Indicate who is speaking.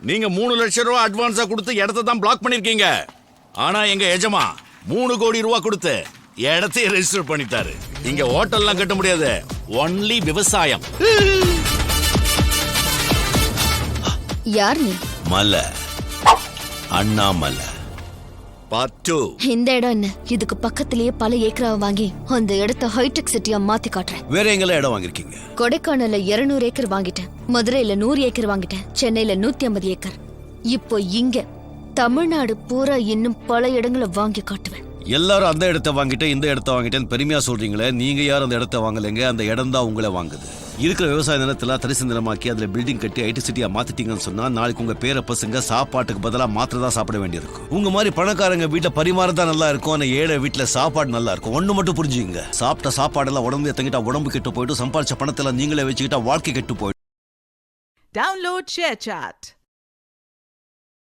Speaker 1: நீங்க 3 லட்சம் ரூபாய் அட்வான்ஸா கொடுத்து இடத்தை தான் பிளாக் பண்ணிருக்கீங்க. ஆனா எங்க எஜமா 3 கோடி ரூபாய் கொடுத்து இடத்தையே ரெஜிஸ்டர் பண்ணிட்டாரு. இங்க ஹோட்டல்லாம் கட்ட முடியாது, ஒன்லி விவசாயம்.
Speaker 2: யார் நீ?
Speaker 1: மலை, அண்ணாமலை. பாட்டு.
Speaker 2: இந்த இடம் என்ன? இதுக்கு பக்கத்திலேயே பல ஏக்கராவை வாங்கி அந்த இடத்த ஹைடெக் சிட்டியா மாத்தி காட்டுறேன்.
Speaker 1: வேற எங்கெல்லாம் இடம் வாங்கிருக்கீங்க?
Speaker 2: கொடைக்கானல்ல 200 ஏக்கர் வாங்கிட்டேன், மதுரையில 100 ஏக்கர் வாங்கிட்டேன், சென்னையில 150 ஏக்கர். இப்போ இங்க தமிழ்நாடு பூரா இன்னும் பல இடங்களை வாங்கி காட்டுவேன்.
Speaker 3: எல்லாரும் அந்த இடத்த வாங்கிட்டேன் இந்த இடத்த வாங்கிட்டேன்னு பெருமையா சொல்றீங்களே, நீங்க யாரும் அந்த இடத்த வாங்கலைங்க, அந்த இடம் தான் உங்களை வாங்குது. இருக்கிற விவசாய நிலத்துல தரிசு நிலமாக்கி அதுல பில்டிங் கட்டி ஐடி சிட்டியா மாத்திட்டீங்கன்னு சொன்னா நாளைக்கு உங்க பேர பசங்க சாப்பாட்டுக்கு பதிலா மாத்திரதான் சாப்பிட வேண்டியிருக்கும். உங்க மாதிரி பணக்காரங்க வீட்டுல பரிமாறதான் நல்லா இருக்கும், ஆனா ஏழை வீட்டுல சாப்பாடு நல்லா இருக்கும். ஒண்ணு மட்டும் புரிஞ்சுங்க, சாப்பிட்ட சாப்பாடெல்லாம் உடம்பு எத்தங்கிட்டா உடம்பு கெட்டு போயிட்டு, சம்பாதிச்ச பணத்தெல்லாம் நீங்களே வச்சுக்கிட்டா வாழ்க்கை கெட்டு போயிடும்.
Speaker 4: Download ShareChat.